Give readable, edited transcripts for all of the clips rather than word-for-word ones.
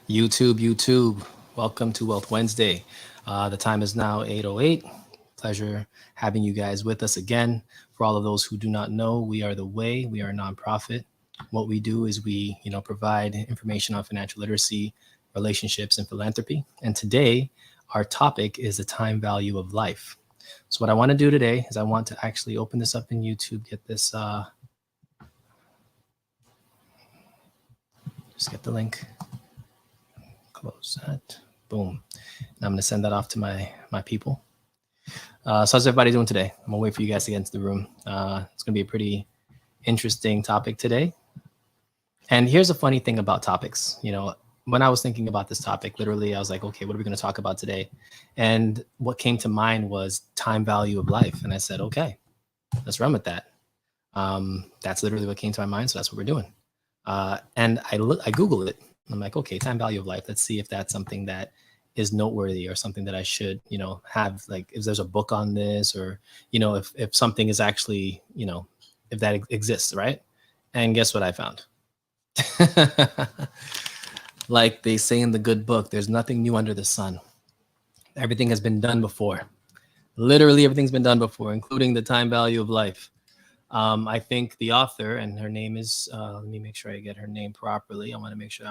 YouTube, welcome to Wealth Wednesday. The time is now 8:08. Pleasure having you guys with us again. For all of those who do not know, we are The Way. We are a nonprofit. What we do is we, provide information on financial literacy, relationships, and philanthropy. And today, our topic is the time value of life. So what I want to do today is I want to actually open this up in YouTube, get this, just get the link. Close that. Boom. And I'm going to send that off to my people. So how's everybody doing today? I'm going to wait for you guys to get into the room. It's going to be a pretty interesting topic today. And here's a funny thing about topics. When I was thinking about this topic, literally, I was like, okay, what are we going to talk about today? And what came to mind was time value of life. And I said, okay, let's run with that. That's literally what came to my mind. So that's what we're doing. And I Googled it. I'm like, okay, time value of life. Let's see if that's something that is noteworthy or something that I should, have, like, if there's a book on this, or, if something is actually, if that exists, right? And guess what I found? Like they say in the good book, there's nothing new under the sun. Everything has been done before. Literally everything's been done before, including the time value of life. I think the author, and her name is, let me make sure I get her name properly. I want to make sure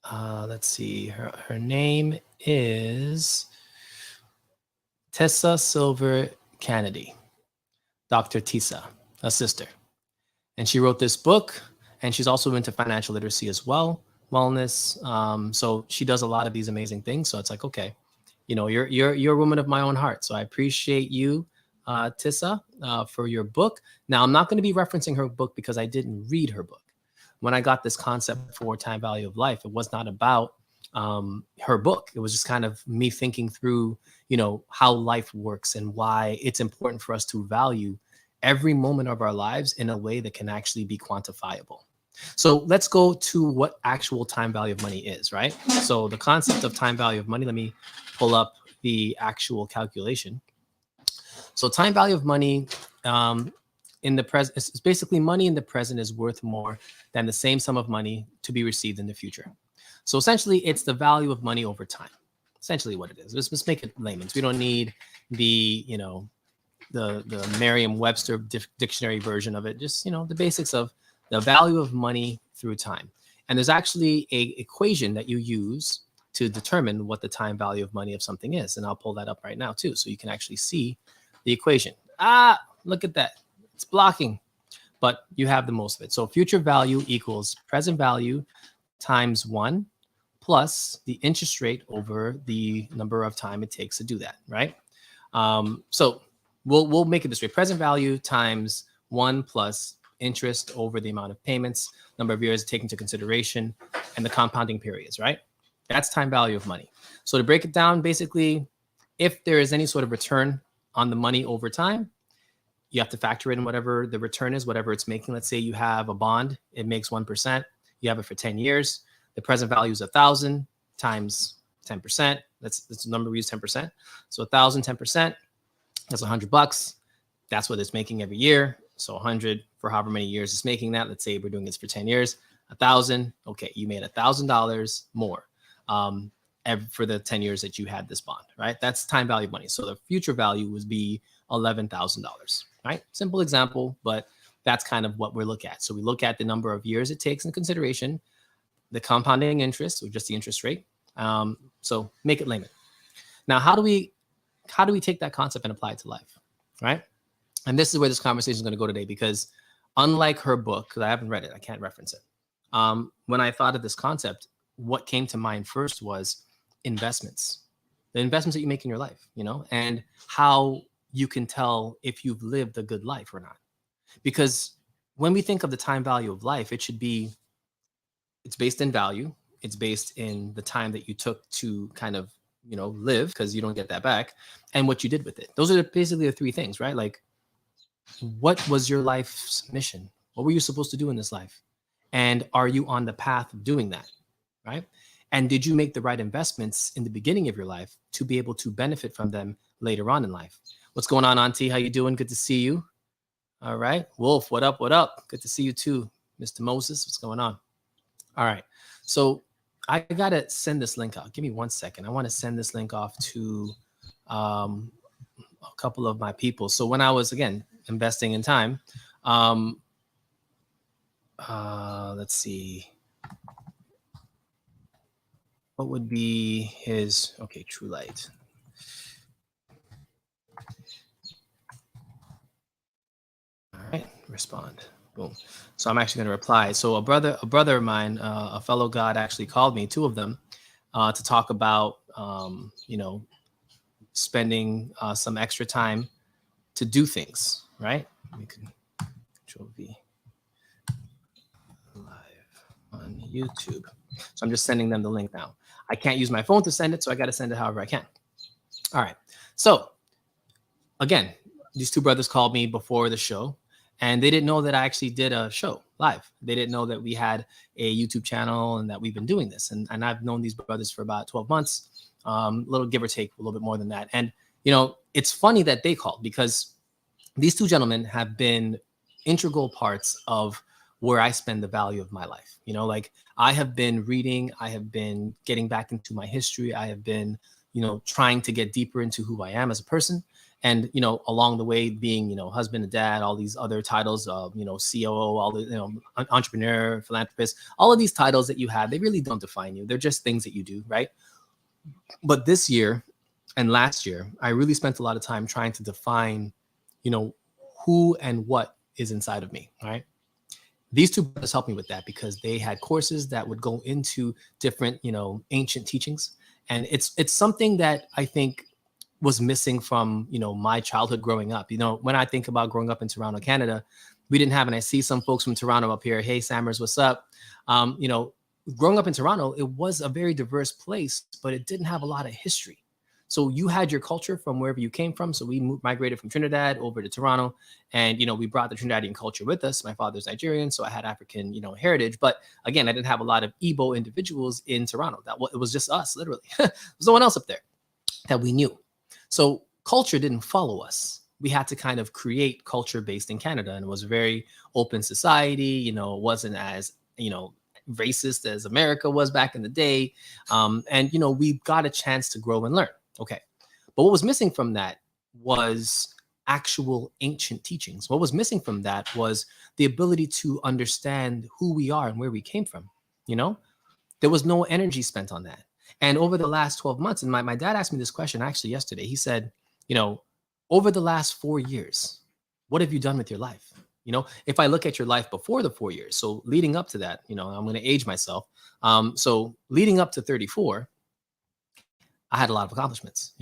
let's see, her name is Tessa Silver Kennedy, Dr. Tessa, a sister. And she wrote this book, and she's also into financial literacy as well, wellness. So she does a lot of these amazing things. So it's like, okay, you're a woman of my own heart. So I appreciate you, Tessa, for your book. Now, I'm not going to be referencing her book because I didn't read her book. When I got this concept for time value of life, it was not about her book. It was just kind of me thinking through, how life works and why it's important for us to value every moment of our lives in a way that can actually be quantifiable. So let's go to what actual time value of money is, right? So the concept of time value of money, let me pull up the actual calculation. So time value of money in the present, it's basically money in the present is worth more than the same sum of money to be received in the future. So essentially, it's the value of money over time. Essentially what it is. Let's make it layman's. We don't need the, the Merriam-Webster dictionary version of it. Just, the basics of the value of money through time. And there's actually a equation that you use to determine what the time value of money of something is. And I'll pull that up right now too, so you can actually see the equation. Look at that. It's blocking, but you have the most of it. So future value equals present value times 1 plus the interest rate over the number of time it takes to do that, right? So we'll make it this way. Present value times 1 plus interest over the amount of payments, number of years taken into consideration, and the compounding periods, right? That's time value of money. So to break it down, basically, if there is any sort of return on the money over time, you have to factor in whatever the return is, whatever it's making. Let's say you have a bond, it makes 1%. You have it for 10 years. The present value is 1,000 times 10%. That's the number we use, 10%. So 1,000, 10%, that's $100. That's what it's making every year. So 100 for however many years it's making that. Let's say we're doing this for 10 years. 1,000. Okay, you made $1,000 more for the 10 years that you had this bond, right? That's time value of money. So the future value would be $11,000, right? Simple example, but that's kind of what we're looking at. So we look at the number of years it takes in consideration, the compounding interest, or just the interest rate. So make it layman. Now, how do we take that concept and apply it to life, right? And this is where this conversation is going to go today, because unlike her book, because I haven't read it, I can't reference it. When I thought of this concept, what came to mind first was investments, the investments that you make in your life, and how you can tell if you've lived a good life or not. Because when we think of the time value of life, it's based in value. It's based in the time that you took to kind of, live, because you don't get that back, and what you did with it. Those are basically the three things, right? Like, what was your life's mission? What were you supposed to do in this life? And are you on the path of doing that, right? And did you make the right investments in the beginning of your life to be able to benefit from them later on in life? What's going on, Auntie? How you doing? Good to see you. All right. Wolf, what up? What up? Good to see you too. Mr. Moses, what's going on? All right. So I gotta send this link out. Give me 1 second. I want to send this link off to um, a couple of my people. So when I was again investing in time, um, let's see, what would be his okay, True Light. All right, respond. Boom. So I'm actually going to reply. So a brother of mine, a fellow God, actually called me, two of them, to talk about, spending some extra time to do things. Right? We can Control V live on YouTube. So I'm just sending them the link now. I can't use my phone to send it, so I got to send it however I can. All right. So again, these two brothers called me before the show, and they didn't know that I actually did a show live. They didn't know that we had a YouTube channel and that we've been doing this. And I've known these brothers for about 12 months, a little give or take, a little bit more than that. And, it's funny that they called because these two gentlemen have been integral parts of where I spend the value of my life. Like I have been reading, I have been getting back into my history. I have been, trying to get deeper into who I am as a person. And, along the way being, husband and dad, all these other titles of, COO, all the, entrepreneur, philanthropist, all of these titles that you have, they really don't define you. They're just things that you do. Right. But this year and last year, I really spent a lot of time trying to define, who and what is inside of me. Right. These two brothers helped me with that because they had courses that would go into different, ancient teachings. And it's something that I think was missing from, my childhood growing up. When I think about growing up in Toronto, Canada, we didn't have, and I see some folks from Toronto up here. Hey, Sammers, what's up? Growing up in Toronto, it was a very diverse place, but it didn't have a lot of history. So you had your culture from wherever you came from. So we migrated from Trinidad over to Toronto, and we brought the Trinidadian culture with us. My father's Nigerian, so I had African, heritage. But again, I didn't have a lot of Igbo individuals in Toronto. It was just us, literally. There was no one else up there that we knew. So culture didn't follow us. We had to kind of create culture based in Canada, and it was a very open society. It wasn't as racist as America was back in the day, and we got a chance to grow and learn. Okay. But what was missing from that was actual ancient teachings. What was missing from that was the ability to understand who we are and where we came from. There was no energy spent on that. And over the last 12 months, and my dad asked me this question actually yesterday. He said, over the last 4 years, what have you done with your life? If I look at your life before the 4 years, so leading up to that, I'm going to age myself. So leading up to 34, I had a lot of accomplishments,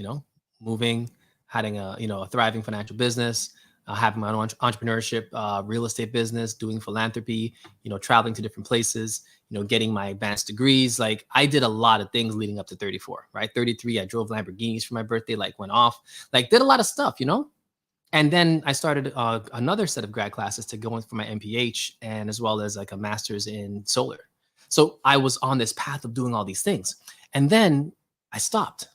moving, having a thriving financial business, having my own entrepreneurship, real estate business, doing philanthropy, traveling to different places, getting my advanced degrees. Like I did a lot of things leading up to 34, right? 33, I drove Lamborghinis for my birthday, like went off, like did a lot of stuff, And then I started another set of grad classes to go in for my MPH and as well as like a master's in solar. So I was on this path of doing all these things. And then I stopped,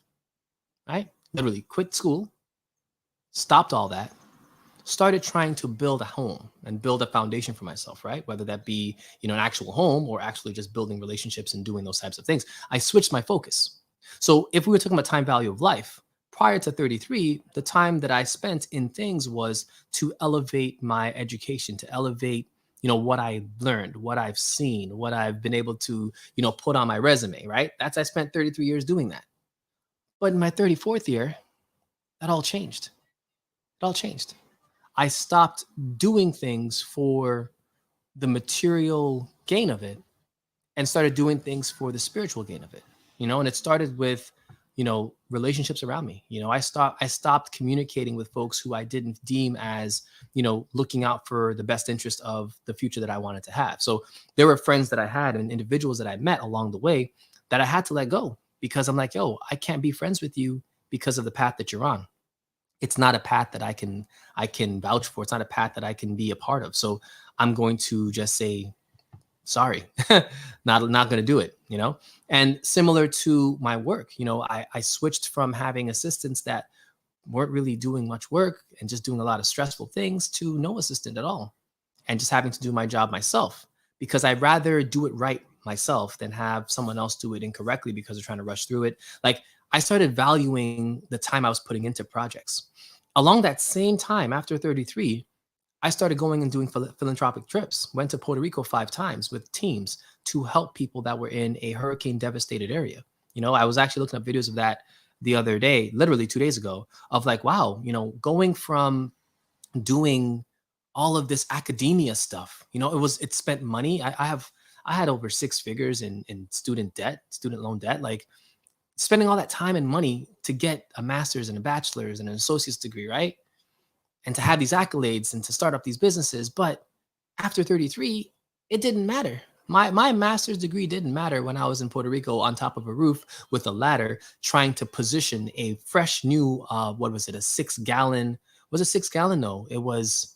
right? Literally quit school, stopped all that, started trying to build a home and build a foundation for myself, right? Whether that be, an actual home or actually just building relationships and doing those types of things. I switched my focus. So if we were talking about time value of life, prior to 33, the time that I spent in things was to elevate my education, to elevate, what I learned, what I've seen, what I've been able to, put on my resume, right? I spent 33 years doing that. But in my 34th year, that all changed. It all changed. I stopped doing things for the material gain of it and started doing things for the spiritual gain of it. And it started with, relationships around me. I stopped communicating with folks who I didn't deem as, looking out for the best interest of the future that I wanted to have. So there were friends that I had and individuals that I met along the way that I had to let go because I'm like, yo, I can't be friends with you because of the path that you're on. It's not a path that I can vouch for. It's not a path that I can be a part of. So I'm going to just say, sorry, not going to do it, And similar to my work, I switched from having assistants that weren't really doing much work and just doing a lot of stressful things to no assistant at all and just having to do my job myself because I'd rather do it right myself than have someone else do it incorrectly because they're trying to rush through it. Like, I started valuing the time I was putting into projects. Along that same time, after 33, I started going and doing philanthropic trips. Went to Puerto Rico 5 times with teams to help people that were in a hurricane devastated area. I was actually looking up videos of that the other day, literally 2 days ago, of like, wow, going from doing all of this academia stuff, it spent money. I had over 6 figures in student loan debt, like spending all that time and money to get a master's and a bachelor's and an associate's degree, right? And to have these accolades and to start up these businesses. But after 33, it didn't matter. My master's degree didn't matter when I was in Puerto Rico on top of a roof with a ladder trying to position a fresh new, what was it, a 6-gallon, was it 6-gallon? No, it was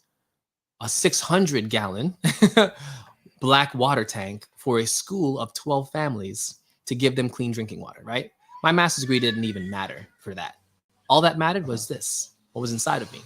a 600-gallon black water tank for a school of 12 families to give them clean drinking water, right? My master's degree didn't even matter for that. All that mattered was this, what was inside of me,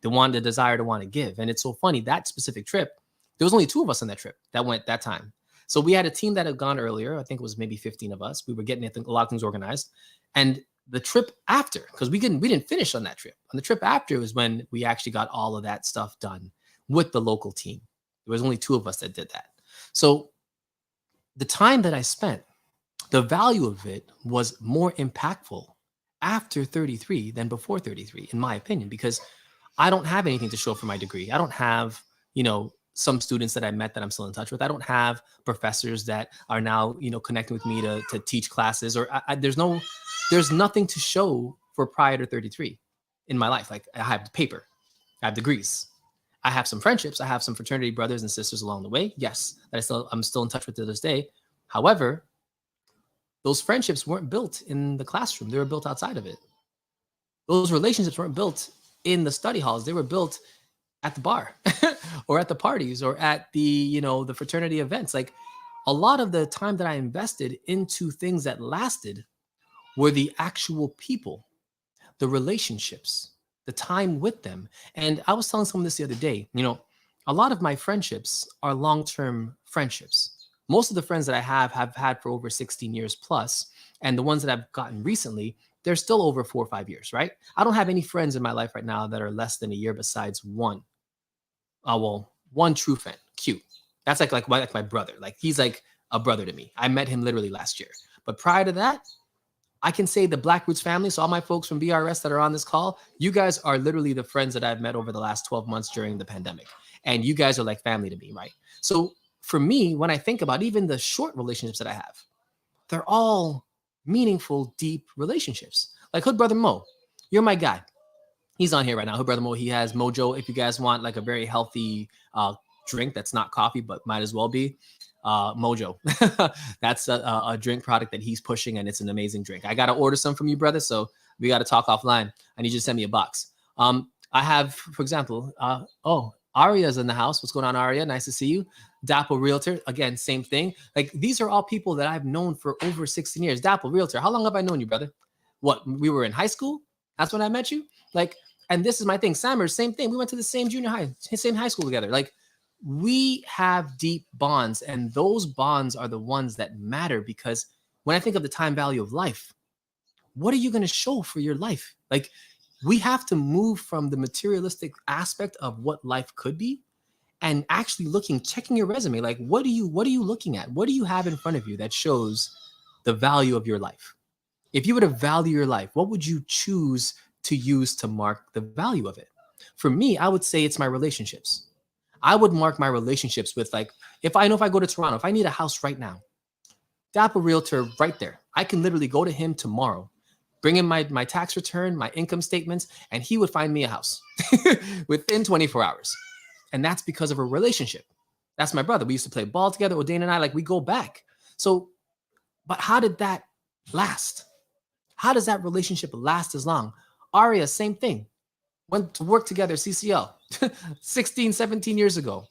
the desire to want to give. And it's so funny, that specific trip, there was only 2 of us on that trip that went that time. So we had a team that had gone earlier. I think it was maybe 15 of us. We were getting a lot of things organized. And the trip after, because we didn't finish on that trip. On the trip after was when we actually got all of that stuff done with the local team. There was only 2 of us that did that. So the time that I spent, the value of it was more impactful after 33 than before 33, in my opinion, because I don't have anything to show for my degree. I don't have, some students that I met that I'm still in touch with. I don't have professors that are now, connecting with me to teach classes, or there's nothing to show for prior to 33 in my life. Like, I have paper, I have degrees, I have some friendships, I have some fraternity brothers and sisters along the way. Yes, that I'm still in touch with to this day. However, those friendships weren't built in the classroom. They were built outside of it. Those relationships weren't built in the study halls. They were built at the bar or at the parties or at the, the fraternity events. Like, a lot of the time that I invested into things that lasted were the actual people, the relationships, the time with them. And I was telling someone this the other day, a lot of my friendships are long-term friendships. Most of the friends that I have had for over 16 years plus. And the ones that I've gotten recently, they're still over 4 or 5 years, right? I don't have any friends in my life right now that are less than a year besides one. One true friend, Q. That's like my brother. Like, he's like a brother to me. I met him literally last year. But prior to that, I can say the Black Roots family, so all my folks from BRS that are on this call, you guys are literally the friends that I've met over the last 12 months during the pandemic. And you guys are like family to me, right? So for me, when I think about even the short relationships that I have, they're all meaningful, deep relationships. Like Hood Brother Mo, you're my guy. He's on here right now. Hood Brother Mo, he has Mojo. If you guys want like a very healthy drink that's not coffee, but might as well be, Mojo. That's a drink product that he's pushing, and it's an amazing drink. I got to order some from you, brother, so we got to talk offline. I need you to send me a box. I have, for example, Aria's in the house. What's going on, Aria? Nice to see you. Dapple Realtor, again, same thing. Like, these are all people that I've known for over 16 years. Dapple Realtor, how long have I known you, brother? What, we were in high school? That's when I met you? Like, and this is my thing. Sammers, same thing. We went to the same junior high, same high school together. Like, we have deep bonds, and those bonds are the ones that matter, because when I think of the time value of life, what are you going to show for your life? Like, we have to move from the materialistic aspect of what life could be and actually checking your resume. Like, what are you looking at? What do you have in front of you that shows the value of your life? If you were to value your life, what would you choose to use to mark the value of it? For me, I would say it's my relationships. I would mark my relationships with, like, if I go to Toronto, if I need a house right now, Dapper Realtor right there, I can literally go to him tomorrow, bring in my tax return, my income statements, and he would find me a house within 24 hours. And that's because of a relationship. That's my brother. We used to play ball together, O'Dane and I, like, we go back. So, but how did that last? How does that relationship last as long? Aria, same thing. Went to work together, CCL, 16, 17 years ago.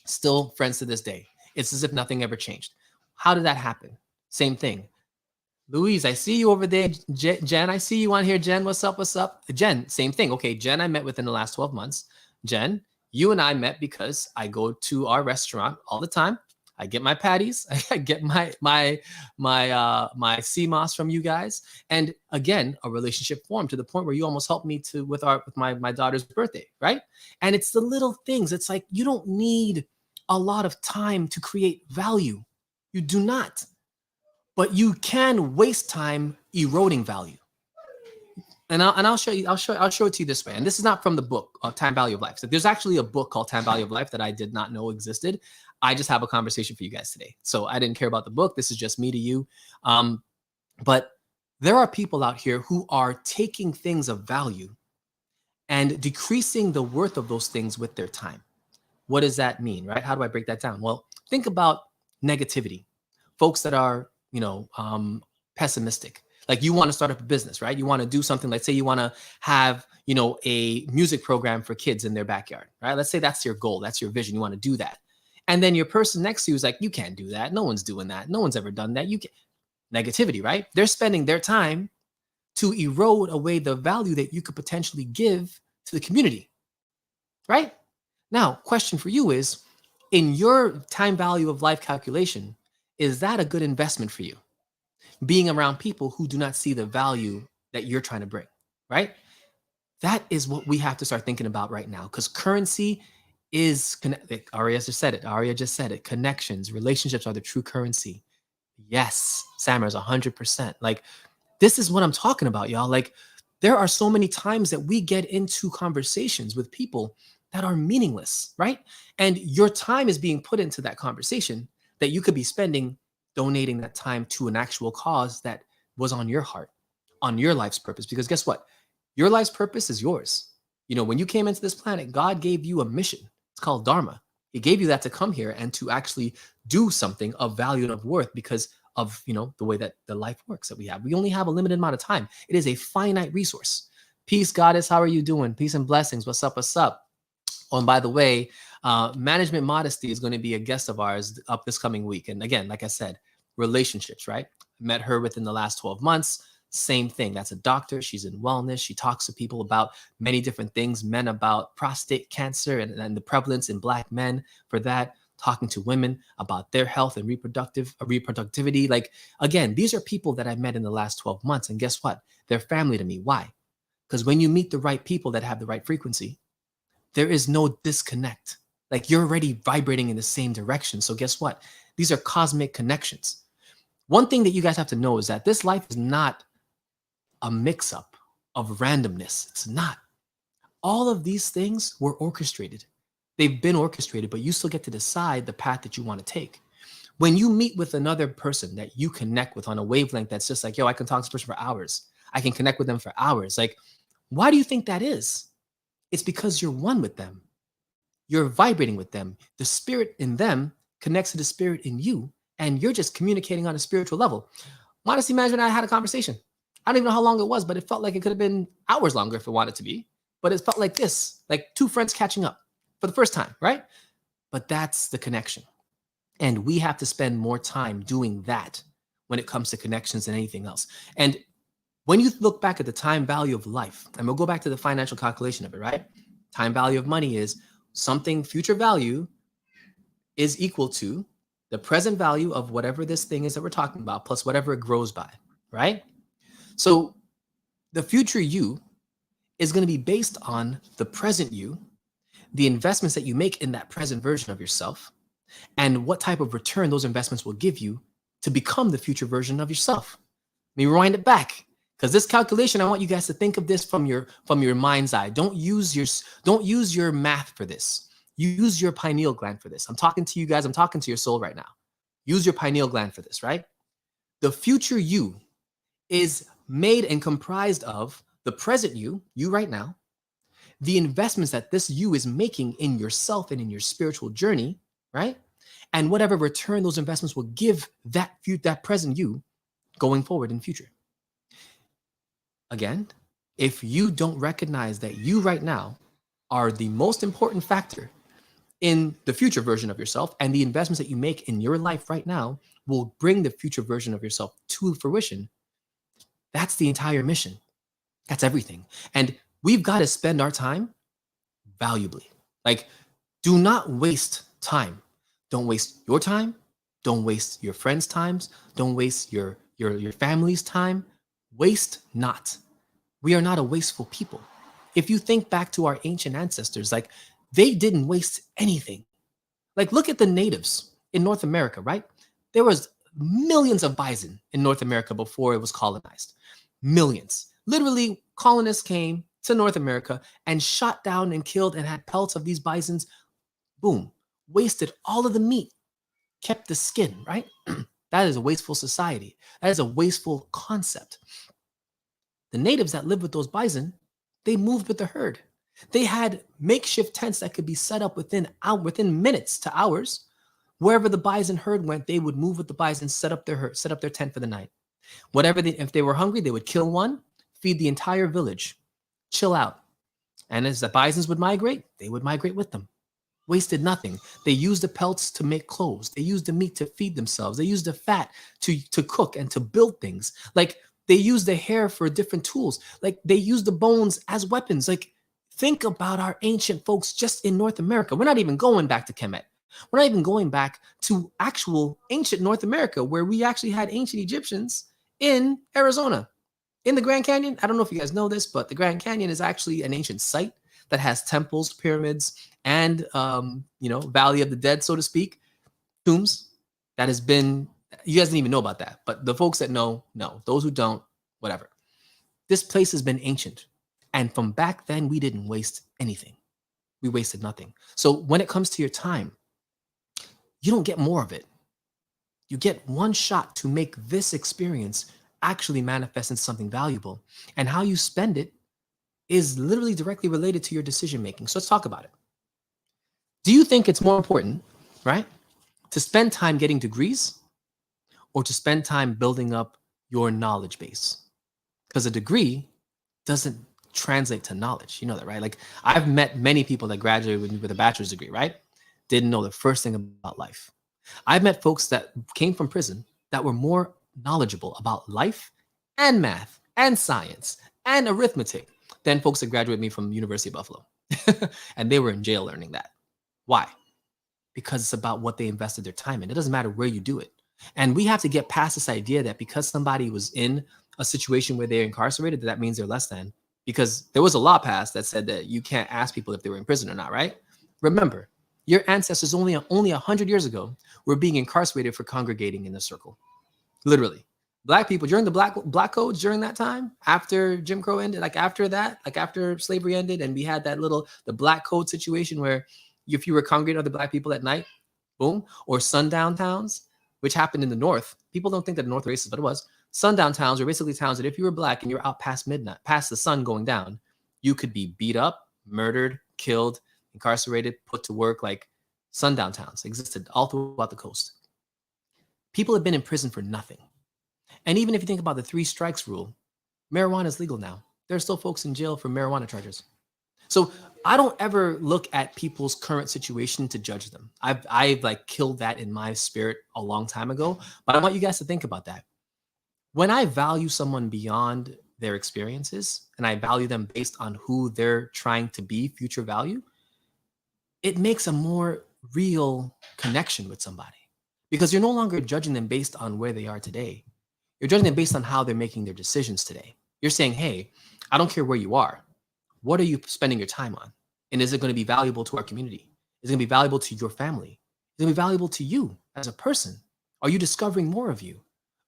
Still friends to this day. It's as if nothing ever changed. How did that happen? Same thing. Louise, I see you over there. Jen, I see you on here. Jen, what's up? What's up? Jen, same thing. Okay, Jen, I met within the last 12 months. Jen, you and I met because I go to our restaurant all the time. I get my patties, I get my sea moss from you guys, and again, a relationship formed to the point where you almost helped me to with my daughter's birthday, right? And it's the little things. It's like you don't need a lot of time to create value. You do not, but you can waste time eroding value. And I'll show you. I'll show it to you this way. And this is not from the book Time Value of Life. So there's actually a book called Time Value of Life that I did not know existed. I just have a conversation for you guys today. So I didn't care about the book. This is just me to you. But there are people out here who are taking things of value and decreasing the worth of those things with their time. What does that mean, right? How do I break that down? Well, think about negativity. Folks that are, pessimistic. Like you want to start up a business, right? You want to do something. Let's say you want to have, a music program for kids in their backyard, right? Let's say that's your goal. That's your vision. You want to do that. And then your person next to you is like, you can't do that. No one's doing that. No one's ever done that. You can Negativity, right? They're spending their time to erode away the value that you could potentially give to the community, right? Now, question for you is, in your time value of life calculation, is that a good investment for you? Being around people who do not see the value that you're trying to bring, right? That is what we have to start thinking about right now, because currency is, Aria just said it, connections, relationships are the true currency. Yes, Sammer's 100%. Like, this is what I'm talking about, y'all. Like, there are so many times that we get into conversations with people that are meaningless, right? And your time is being put into that conversation that you could be spending donating that time to an actual cause that was on your heart, on your life's purpose. Because guess what? Your life's purpose is yours. When you came into this planet, God gave you a mission. It's called Dharma. He gave you that to come here and to actually do something of value and of worth because of, the way that the life works that we have. We only have a limited amount of time. It is a finite resource. Peace, Goddess. How are you doing? Peace and blessings. What's up? What's up? Oh, and by the way, Management Modesty is going to be a guest of ours up this coming week. And again, like I said, relationships, right? Met her within the last 12 months. Same thing. That's a doctor. She's in wellness. She talks to people about many different things, men about prostate cancer and the prevalence in Black men for that, talking to women about their health and reproductivity. Like, again, these are people that I've met in the last 12 months. And guess what? They're family to me. Why? Because when you meet the right people that have the right frequency, there is no disconnect. Like, you're already vibrating in the same direction. So guess what? These are cosmic connections. One thing that you guys have to know is that this life is not a mix-up of randomness. It's not. All of these things were orchestrated. They've been orchestrated, but you still get to decide the path that you want to take. When you meet with another person that you connect with on a wavelength that's just like, yo, I can talk to this person for hours. I can connect with them for hours. Like, why do you think that is? It's because you're one with them. You're vibrating with them. The spirit in them connects to the spirit in you, and you're just communicating on a spiritual level. Modesty Management and I had a conversation. I don't even know how long it was, but it felt like it could have been hours longer if it wanted to be. But it felt like this, like two friends catching up for the first time, right? But that's the connection. And we have to spend more time doing that when it comes to connections than anything else. And when you look back at the time value of life, and we'll go back to the financial calculation of it, right? Time value of money is something future value is equal to the present value of whatever this thing is that we're talking about, plus whatever it grows by, right? So the future you is going to be based on the present you, the investments that you make in that present version of yourself, and what type of return those investments will give you to become the future version of yourself. Let me rewind it back, because this calculation, I want you guys to think of this from your mind's eye. Don't use your math for this. Use your pineal gland for this. I'm talking to you guys. I'm talking to your soul right now. Use your pineal gland for this, right? The future you is made and comprised of the present you right now, the investments that this you is making in yourself and in your spiritual journey, right? And whatever return those investments will give that present you going forward in future. Again, if you don't recognize that you right now are the most important factor in the future version of yourself, and the investments that you make in your life right now will bring the future version of yourself to fruition, that's the entire mission. That's everything. And we've got to spend our time valuably. Like, do not waste time. Don't waste your time. Don't waste your friends' times. Don't waste your family's time. Waste not. We are not a wasteful people. If you think back to our ancient ancestors, like they didn't waste anything. Like look at the natives in North America, right? There was millions of bison in North America before it was colonized. Millions. Literally, colonists came to North America and shot down and killed and had pelts of these bisons. Boom. Wasted all of the meat, kept the skin, right? That is a wasteful society. That is a wasteful concept. The natives that lived with those bison, they moved with the herd. They had makeshift tents that could be set up within minutes to hours. Wherever the bison herd went, they would move with the bison, set up their tent for the night. If they were hungry, they would kill one, feed the entire village, chill out. And as the bisons would migrate, they would migrate with them. Wasted nothing. They used the pelts to make clothes. They used the meat to feed themselves. They used the fat to cook and to build things. Like they used the hair for different tools. Like they used the bones as weapons. Like think about our ancient folks just in North America. We're not even going back to Kemet. We're not even going back to actual ancient North America where we actually had ancient Egyptians in Arizona. In the Grand Canyon, I don't know if you guys know this, but the Grand Canyon is actually an ancient site that has temples, pyramids, and Valley of the Dead, so to speak, tombs. That has been, you guys didn't even know about that, but the folks that know. Those who don't, whatever. This place has been ancient, and from back then, we didn't waste anything. We wasted nothing. So when it comes to your time, you don't get more of it. You get one shot to make this experience actually manifest into something valuable, and how you spend it is literally directly related to your decision making. So let's talk about it. Do you think it's more important, right, to spend time getting degrees or to spend time building up your knowledge base? Because a degree doesn't translate to knowledge. You know that, right? Like I've met many people that graduated with a bachelor's degree, right? Didn't know the first thing about life. I've met folks that came from prison that were more knowledgeable about life and math and science and arithmetic than folks that graduated me from University of Buffalo. And they were in jail learning that. Why? Because it's about what they invested their time in. It doesn't matter where you do it. And we have to get past this idea that because somebody was in a situation where they're incarcerated, that means they're less than. Because there was a law passed that said that you can't ask people if they were in prison or not, right? Remember, your ancestors only 100 years ago were being incarcerated for congregating in a circle. Literally. Black people during the black codes during that time, after Jim Crow ended, after slavery ended, and we had the black code situation where if you were congregating with other black people at night, boom, or sundown towns, which happened in the North. People don't think that the North racist, but it was. Sundown towns were basically towns that if you were black and you're out past midnight, past the sun going down, you could be beat up, murdered, killed, incarcerated, put to work. Like sundown towns existed all throughout the coast. People have been in prison for nothing. And even if you think about the 3 strikes rule, marijuana is legal now. There are still folks in jail for marijuana charges. So I don't ever look at people's current situation to judge them. I've like killed that in my spirit a long time ago, but I want you guys to think about that. When I value someone beyond their experiences and I value them based on who they're trying to be, future value, it makes a more real connection with somebody because you're no longer judging them based on where they are today. You're judging them based on how they're making their decisions today. You're saying, hey, I don't care where you are. What are you spending your time on? And is it going to be valuable to our community? Is it going to be valuable to your family? Is it going to be valuable to you as a person? Are you discovering more of you?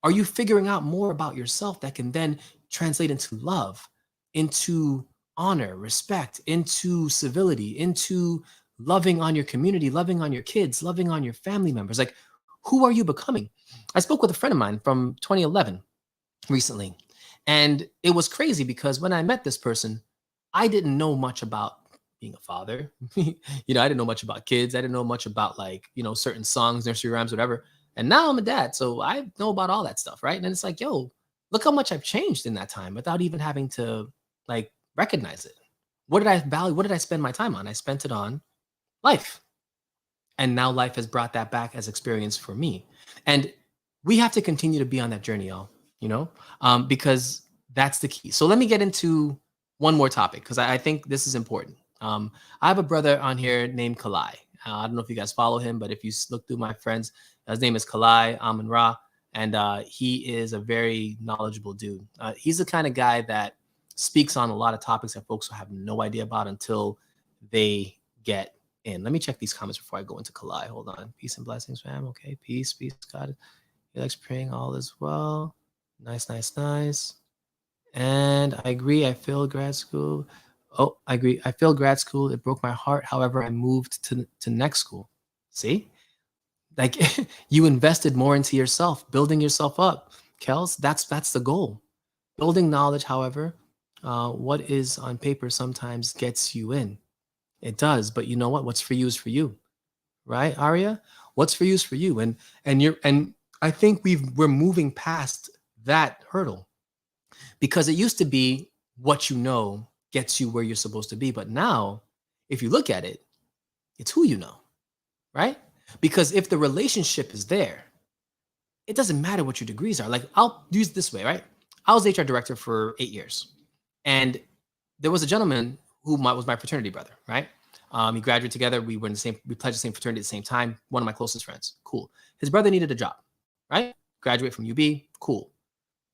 Are you figuring out more about yourself that can then translate into love, into honor, respect, into civility, into loving on your community, loving on your kids, loving on your family members? Like, who are you becoming? I spoke with a friend of mine from 2011 recently, and it was crazy because when I met this person, I didn't know much about being a father. I didn't know much about kids. I didn't know much about certain songs, nursery rhymes, whatever. And now I'm a dad, so I know about all that stuff, right? And it's like, yo, look how much I've changed in that time without even having to recognize it. What did I value? What did I spend my time on? I spent it on life. And now life has brought that back as experience for me. And we have to continue to be on that journey, y'all, because that's the key. So let me get into one more topic because I think this is important. I have a brother on here named Kalai. I don't know if you guys follow him, but if you look through my friends, his name is Kalai Amun Ra, and he is a very knowledgeable dude. He's the kind of guy that speaks on a lot of topics that folks will have no idea about until they get in. Let me check these comments before I go into Kalai. Hold on. Peace and blessings, fam. Okay, peace, God. He likes praying all as well. Nice, nice, nice. And I agree. I failed grad school. Oh, I agree. I failed grad school. It broke my heart. However, I moved to next school. See, like you invested more into yourself, building yourself up. Kels, that's the goal. Building knowledge, however, what is on paper sometimes gets you in. It does, but you know what? What's for you is for you, right, Arya? What's for you is for you, and I think we're moving past that hurdle, because it used to be what you know gets you where you're supposed to be, but now, if you look at it, it's who you know, right? Because if the relationship is there, it doesn't matter what your degrees are. Like, I'll use it this way, right? I was HR director for 8 years, and there was a gentleman who was my fraternity brother, right? He graduated together. We pledged the same fraternity at the same time. One of my closest friends. Cool. His brother needed a job, right? Graduate from UB. Cool.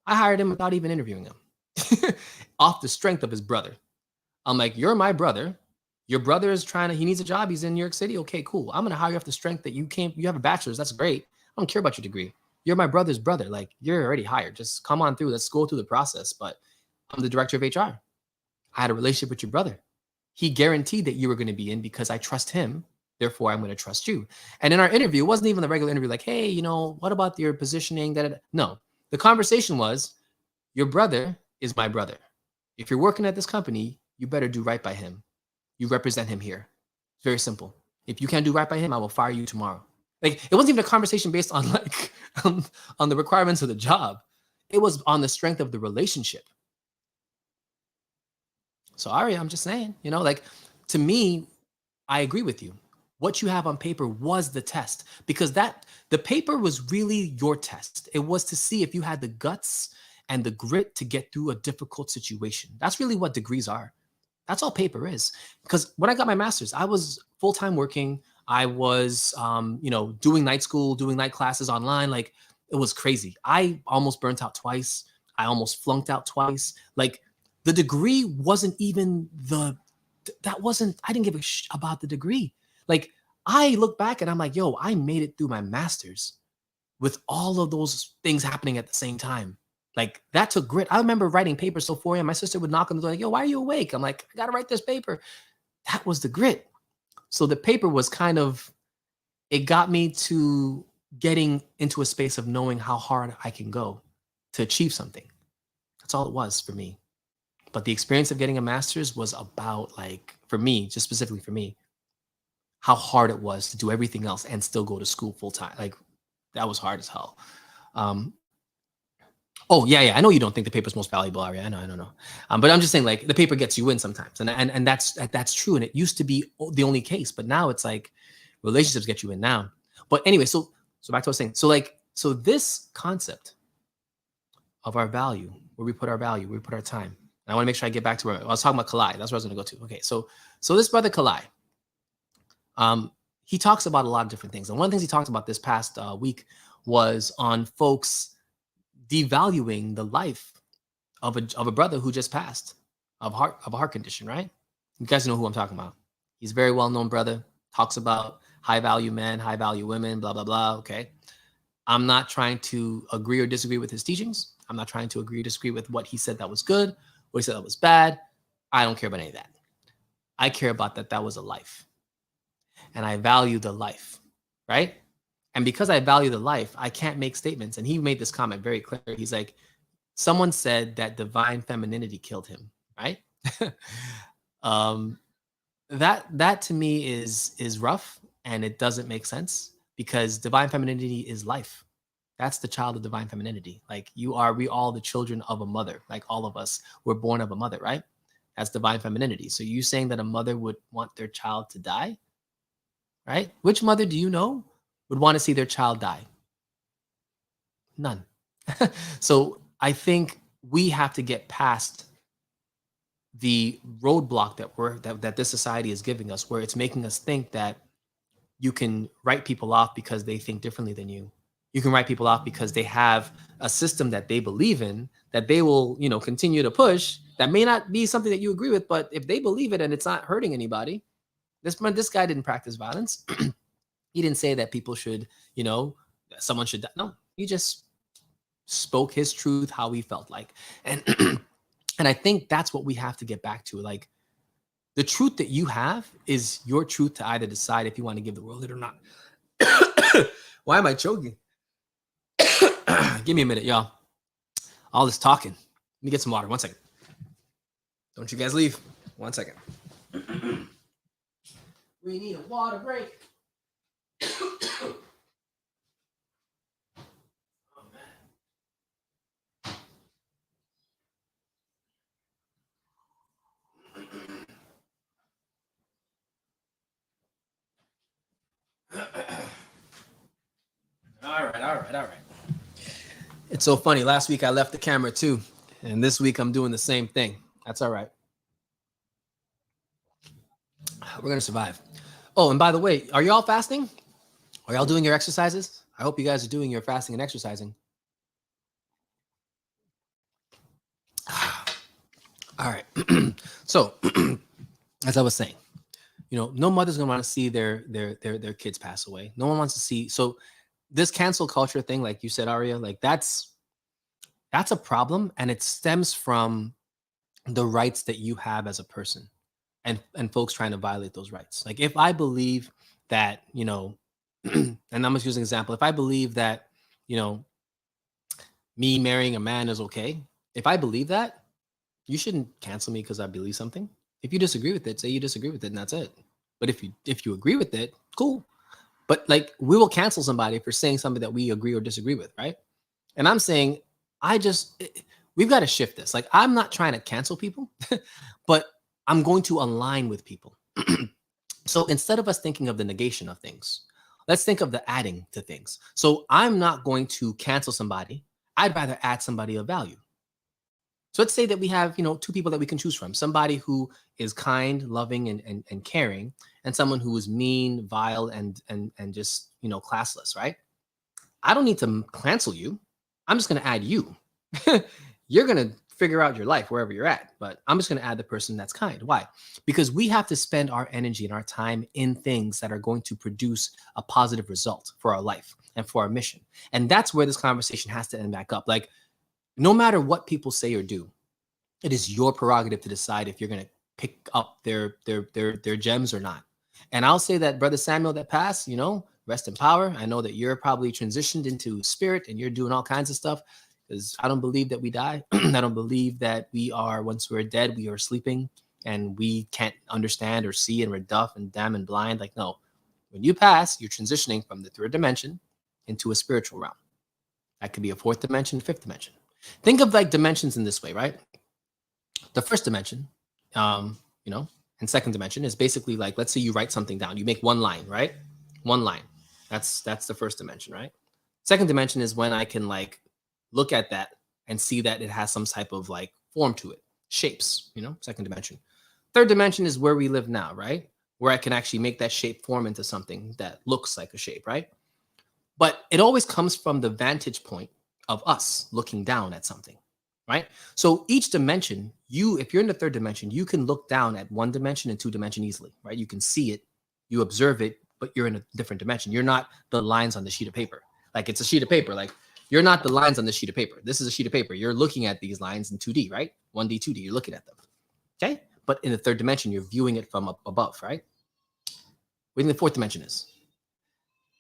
I hired him without even interviewing him, off the strength of his brother. I'm like, you're my brother. Your brother is he needs a job. He's in New York City. Okay, cool. I'm going to hire you off the strength that you have a bachelor's. That's great. I don't care about your degree. You're my brother's brother. Like, you're already hired. Just come on through. Let's go through the process. But I'm the director of HR. I had a relationship with your brother. He guaranteed that you were going to be in because I trust him. Therefore, I'm going to trust you. And in our interview, it wasn't even the regular interview like, hey, what about your positioning? No, the conversation was, your brother is my brother. If you're working at this company, you better do right by him. You represent him here. It's very simple. If you can't do right by him, I will fire you tomorrow. Like, it wasn't even a conversation based on on the requirements of the job. It was on the strength of the relationship. So Arya, I'm just saying, like, to me, I agree with you. What you have on paper was the test, because the paper was really your test. It was to see if you had the guts and the grit to get through a difficult situation. That's really what degrees are. That's all paper is. Because when I got my master's, I was full-time working. I was, doing night school, doing night classes online. Like, it was crazy. I almost burnt out twice. I almost flunked out twice. Like, the degree wasn't even I didn't give a about the degree. Like, I look back and I'm like, yo, I made it through my master's with all of those things happening at the same time. Like, that took grit. I remember writing papers till 4 a.m. My sister would knock on the door like, yo, why are you awake? I'm like, I got to write this paper. That was the grit. So the paper was it got me to getting into a space of knowing how hard I can go to achieve something. That's all it was for me. But the experience of getting a master's was about, like, for me, just specifically for me, how hard it was to do everything else and still go to school full time. Like, that was hard as hell. Oh yeah. I know you don't think the paper is most valuable, Aria. I know. But I'm just saying, like, the paper gets you in sometimes, and that's true. And it used to be the only case, but now it's like relationships get you in now. But anyway, so back to what I was saying. So this concept of our value, where we put our value, where we put our time. And I want to make sure I get back to where I was talking about Kalai. That's where I was going to go to. Okay, so this brother Kalai, he talks about a lot of different things. And one of the things he talked about this past week was on folks devaluing the life of a brother who just passed of a heart condition, right? You guys know who I'm talking about. He's a very well-known brother, talks about high value men, high value women, blah, blah, blah. Okay. I'm not trying to agree or disagree with his teachings. I'm not trying to agree or disagree with what he said that was good, what he said that was bad. I don't care about any of that. I care about that was a life. And I value the life, right? And because I value the life, I can't make statements. And he made this comment very clear. He's like, someone said that divine femininity killed him, right? That to me is rough, and it doesn't make sense, because divine femininity is life. That's the child of divine femininity. Like, we all the children of a mother. Like, all of us were born of a mother, right? That's divine femininity. So you saying that a mother would want their child to die, right? Which mother do you know would want to see their child die? None. So I think we have to get past the roadblock that this society is giving us, where it's making us think that you can write people off because they think differently than you. You can write people off because they have a system that they believe in, that they will, continue to push, that may not be something that you agree with, but if they believe it and it's not hurting anybody, this guy didn't practice violence. He didn't say that people should, someone should die. No, he just spoke his truth, how he felt like. And and I think that's what we have to get back to. Like, the truth that you have is your truth to either decide if you want to give the world it or not. Why am I choking? Give me a minute, y'all. All this talking. Let me get some water. 1 second. Don't you guys leave. 1 second. We need a water break. Oh, man. All right. It's so funny. Last week I left the camera too, and this week I'm doing the same thing. That's all right. We're gonna survive. Oh, and by the way, are y'all fasting? Are y'all doing your exercises? I hope you guys are doing your fasting and exercising. All right. So, as I was saying, no mother's gonna want to see their kids pass away. No one wants to see. So, this cancel culture thing, like you said, Aria, like that's a problem, and it stems from the rights that you have as a person, and folks trying to violate those rights. Like, if I believe that, and I'm just using an example, if I believe that, me marrying a man is okay, if I believe that, you shouldn't cancel me because I believe something. If you disagree with it, say you disagree with it, and that's it. But if you agree with it, cool. But like, we will cancel somebody for saying something that we agree or disagree with, right? And I'm saying, we've got to shift this. Like, I'm not trying to cancel people, but I'm going to align with people. So instead of us thinking of the negation of things, let's think of the adding to things. So I'm not going to cancel somebody. I'd rather add somebody of value. So let's say that we have, two people that we can choose from. Somebody who is kind, loving, and caring, and someone who is mean, vile, and just, classless, right? I don't need to cancel you. I'm just going to add you. You're going to figure out your life wherever you're at, but I'm just going to add the person that's kind. Why? Because we have to spend our energy and our time in things that are going to produce a positive result for our life and for our mission. And that's where this conversation has to end back up. Like, no matter what people say or do, it is your prerogative to decide if you're going to pick up their gems or not. And I'll say that Brother Samuel that passed, rest in power. I know that you're probably transitioned into spirit and you're doing all kinds of stuff, because I don't believe that we die. I don't believe that we are, once we're dead, we are sleeping and we can't understand or see, and we're deaf and dumb and blind. Like, no, when you pass, you're transitioning from the third dimension into a spiritual realm. That could be a fourth dimension, fifth dimension. Think of like dimensions in this way, right? The first dimension, and second dimension is basically like, let's say you write something down. You make one line, right? One line. That's the first dimension, right? Second dimension is when I can like look at that and see that it has some type of like form to it, shapes, second dimension. Third dimension is where we live now, right? Where I can actually make that shape form into something that looks like a shape, right? But it always comes from the vantage point of us looking down at something, right? So each dimension, if you're in the third dimension, you can look down at one dimension and two dimension easily, right? You can see it, you observe it, but you're in a different dimension. You're not the lines on the sheet of paper. Like, it's a sheet of paper. Like, you're not the lines on the sheet of paper. This is a sheet of paper. You're looking at these lines in 2D, right? 1D, 2D, you're looking at them, okay? But in the third dimension, you're viewing it from up above, right? What do you think the fourth dimension is?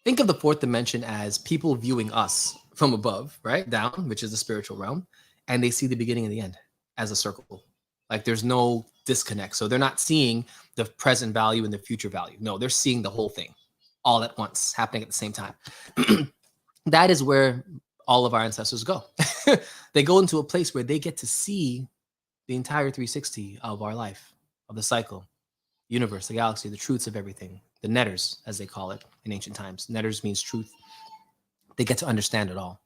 Think of the fourth dimension as people viewing us from above, right? Down, which is the spiritual realm. And they see the beginning and the end as a circle. Like, there's no disconnect. So they're not seeing the present value and the future value. No, they're seeing the whole thing all at once, happening at the same time. That is where all of our ancestors go. They go into a place where they get to see the entire 360 of our life, of the cycle, universe, the galaxy, the truths of everything, the netters, as they call it in ancient times. Netters means truth. They get to understand it all.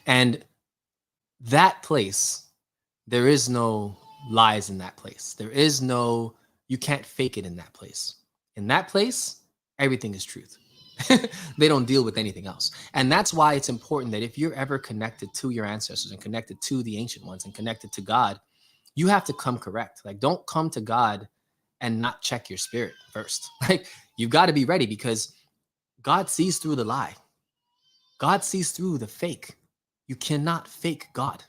And that place, there is no lies in that place. There is no, you can't fake it in that place. In that place, everything is truth. They don't deal with anything else. And that's why it's important that if you're ever connected to your ancestors and connected to the ancient ones and connected to God, you have to come correct. Like, don't come to God and not check your spirit first. Like, you've got to be ready, because God sees through the lie. God sees through the fake. You cannot fake God.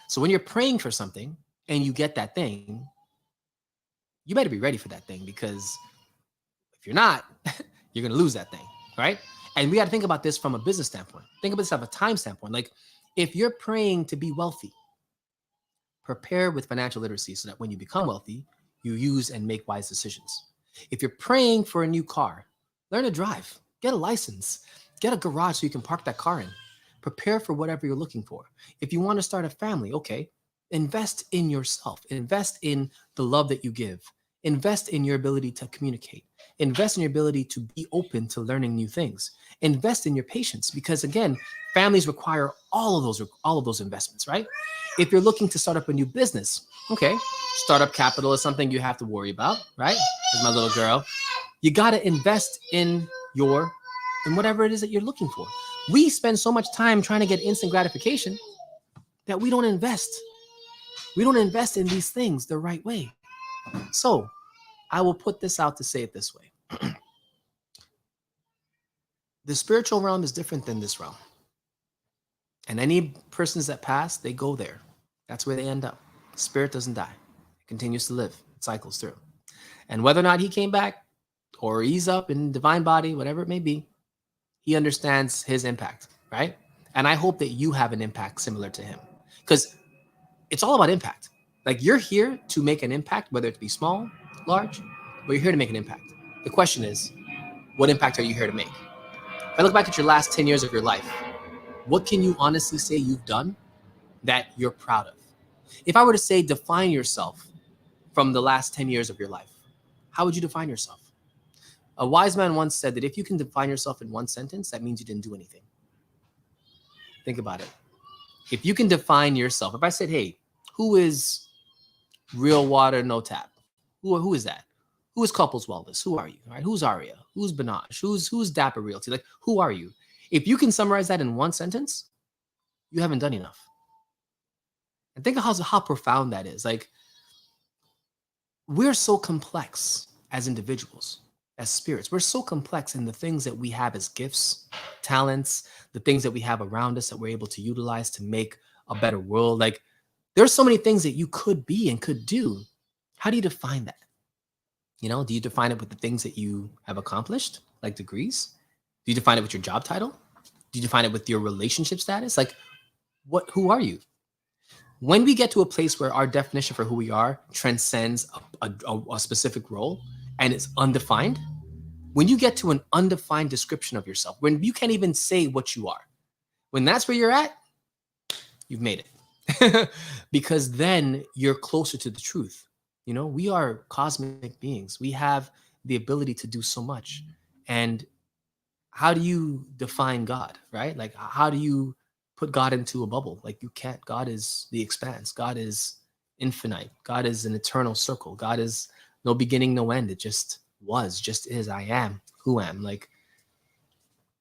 So when you're praying for something and you get that thing, you better be ready for that thing, because if you're not, you're going to lose that thing, right? And we got to think about this from a business standpoint. Think about this from a time standpoint. Like, if you're praying to be wealthy, prepare with financial literacy so that when you become wealthy, you use and make wise decisions. If you're praying for a new car, learn to drive, get a license, get a garage so you can park that car in. Prepare for whatever you're looking for. If you want to start a family, okay, invest in yourself, invest in the love that you give, invest in your ability to communicate, invest in your ability to be open to learning new things, invest in your patience, because again, families require all of those investments, right? If you're looking to start up a new business, okay, startup capital is something you have to worry about, right? As my little girl, you got to invest in whatever it is that you're looking for. We spend so much time trying to get instant gratification that we don't invest. We don't invest in these things the right way. So I will put this out to say it this way. The spiritual realm is different than this realm. And any persons that pass, they go there. That's where they end up. Spirit doesn't die. It continues to live. It cycles through. And whether or not he came back or he's up in divine body, whatever it may be, he understands his impact, right? And I hope that you have an impact similar to him, because it's all about impact. Like, you're here to make an impact, whether it be small, large, but you're here to make an impact. The question is, what impact are you here to make? If I look back at your last 10 years of your life, what can you honestly say you've done that you're proud of? If I were to say, define yourself from the last 10 years of your life, how would you define yourself? A wise man once said that if you can define yourself in one sentence, that means you didn't do anything. Think about it. If you can define yourself, if I said, hey, who is Real Water No Tap? Who is that? Who is Couples Wellness? Who are you? All right? Who's Aria? Who's Benaj? Who's Dapper Realty? Like, who are you? If you can summarize that in one sentence, you haven't done enough. And think of how profound that is. Like, we're so complex as individuals, as spirits. We're so complex in the things that we have as gifts, talents, the things that we have around us that we're able to utilize to make a better world. Like, there's so many things that you could be and could do. How do you define that? You know, do you define it with the things that you have accomplished, like degrees? Do you define it with your job title? Do you define it with your relationship status? Like, who are you? When we get to a place where our definition for who we are transcends a specific role and it's undefined, when you get to an undefined description of yourself, when you can't even say what you are, when that's where you're at, you've made it. Because then you're closer to the truth. You know, we are cosmic beings. We have the ability to do so much. And how do you define God, right? Like, how do you put God into a bubble? Like, you can't. God is the expanse. God is infinite. God is an eternal circle. God is no beginning, no end. It just was, just is. I am who am. Like,